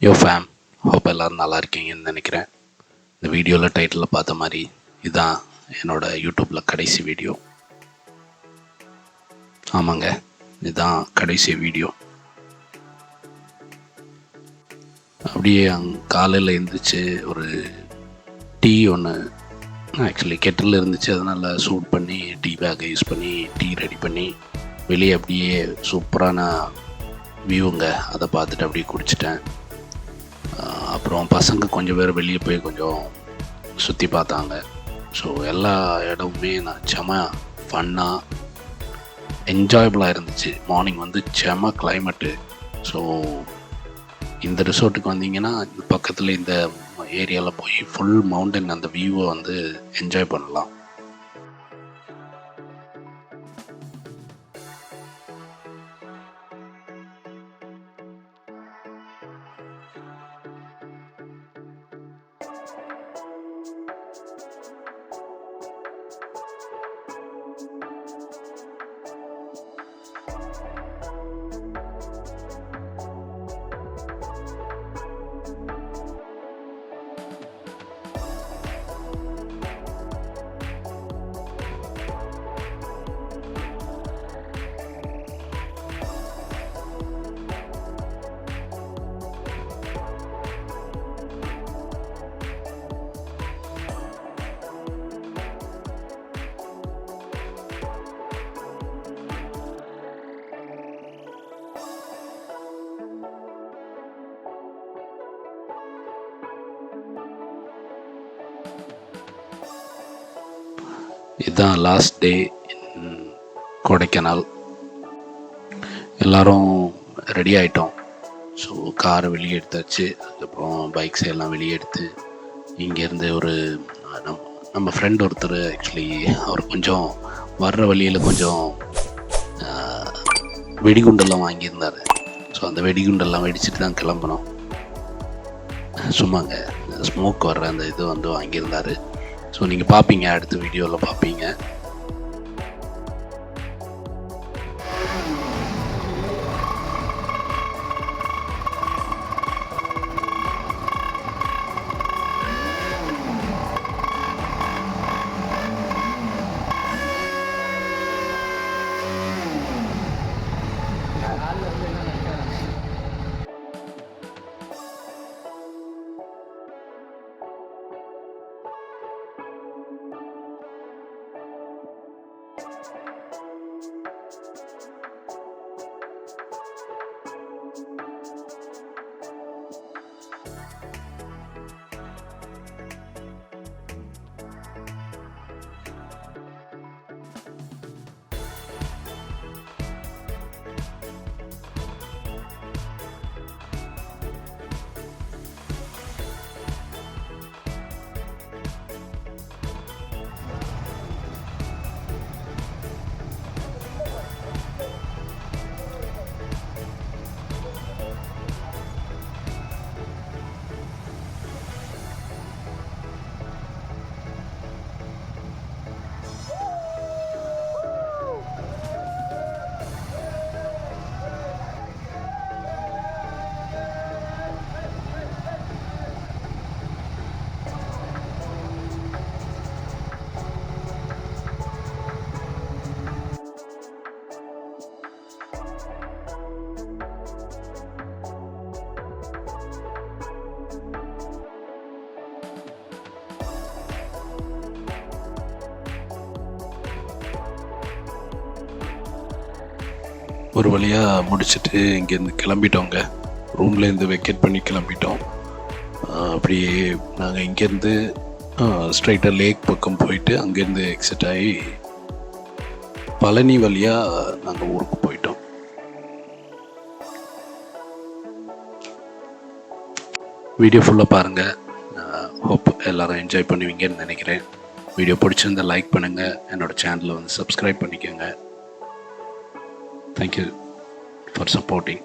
யோ fame, hope எல்லோரும் நல்லா இருக்கீங்கன்னு நினைக்கிறேன். இந்த வீடியோவில் டைட்டிலில் பார்த்த மாதிரி இதுதான் என்னோடய யூடியூப்பில் கடைசி வீடியோ. ஆமாங்க, இதுதான் கடைசி வீடியோ. அப்படியே காலையில் எழுந்திரிச்சு ஒரு டீ ஒன்று ஆக்சுவலி கெட்டில் இருந்துச்சு, அதனால் சூட் பண்ணி டீ பேக்கை யூஸ் பண்ணி டீ ரெடி பண்ணி வெளியே அப்படியே சூப்பரான வியூங்க, அதை பார்த்துட்டு அப்படியே குடிச்சிட்டேன். அப்புறம் பசங்க கொஞ்சம் பேர் வெளியே போய் கொஞ்சம் சுற்றி பார்த்தாங்க. ஸோ எல்லா இடமுமே நான் செம ஃபன்னாக என்ஜாயபுளாக இருந்துச்சு. மார்னிங் வந்து செம கிளைமேட்டு. ஸோ இந்த ரிசோர்ட்டுக்கு வந்தீங்கன்னா இந்த பக்கத்தில் இந்த ஏரியாவில் போய் ஃபுல் மவுண்டன் அந்த வியூவை வந்து என்ஜாய் பண்ணலாம். இதுதான் லாஸ்ட் டே இன் கொடைக்கானல். எல்லோரும் ரெடி ஆகிட்டோம். ஸோ காரை வெளியே எடுத்தாச்சு. அதுக்கப்புறம் பைக்ஸ் எல்லாம் வெளியே எடுத்து இங்கேருந்து ஒரு நம்ம ஃப்ரெண்ட் ஒருத்தர் ஆக்சுவலி அவர் கொஞ்சம் வர்ற வழியில் கொஞ்சம் வெடிகுண்டெல்லாம் வாங்கியிருந்தார். ஸோ அந்த வெடிகுண்டெல்லாம் வெடிச்சிட்டு தான் கிளம்பணும். சும்மாங்க ஸ்மோக் வர்ற அந்த இது வந்து வாங்கியிருந்தார். ஸோ நீங்கள் பார்ப்பீங்க, அடுத்த வீடியோவில் பார்ப்பீங்க. ஒரு வழியாக முடிச்சுட்டு இங்கேருந்து கிளம்பிட்டோங்க. ரூம்லேருந்து வெக்கேட் பண்ணி கிளம்பிட்டோம். அப்படியே நாங்கள் இங்கேருந்து ஸ்ட்ரைட்டாக லேக் பக்கம் போயிட்டு அங்கேருந்து எக்ஸிட் ஆகி பழனி வழியாக நாங்கள் ஊருக்கு போயிட்டோம். வீடியோ ஃபுல்லாக பாருங்கள். ஹோப் எல்லோரும் என்ஜாய் பண்ணுவீங்கன்னு நினைக்கிறேன். வீடியோ பிடிச்சிருந்தால் லைக் பண்ணுங்கள். என்னோடய சேனலை வந்து சப்ஸ்கிரைப் பண்ணிக்கோங்க. Thank you for supporting.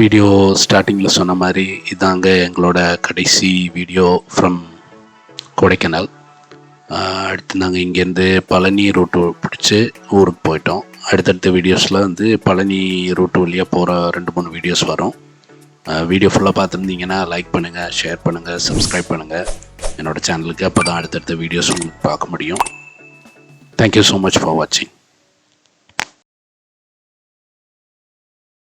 Video ஸ்டார்டிங்கில் சொன்ன மாதிரி இதாங்க எங்களோட கடைசி வீடியோ ஃப்ரம் கொடைக்கானல். அடுத்து நாங்கள் இங்கேருந்து பழனி ரூட்டு பிடிச்சி ஊருக்கு போயிட்டோம். அடுத்தடுத்த வீடியோஸில் வந்து பழனி ரூட்டு வழியாக போகிற 2-3 வீடியோஸ் வரும். வீடியோ ஃபுல்லாக பார்த்துருந்தீங்கன்னா லைக் பண்ணுங்கள், ஷேர் பண்ணுங்கள், சப்ஸ்கிரைப் பண்ணுங்கள் என்னோடய சேனலுக்கு. அப்போ தான் அடுத்தடுத்த வீடியோஸ் உங்களுக்கு பார்க்க முடியும். தேங்க்யூ ஸோ மச் ஃபார் வாட்சிங்.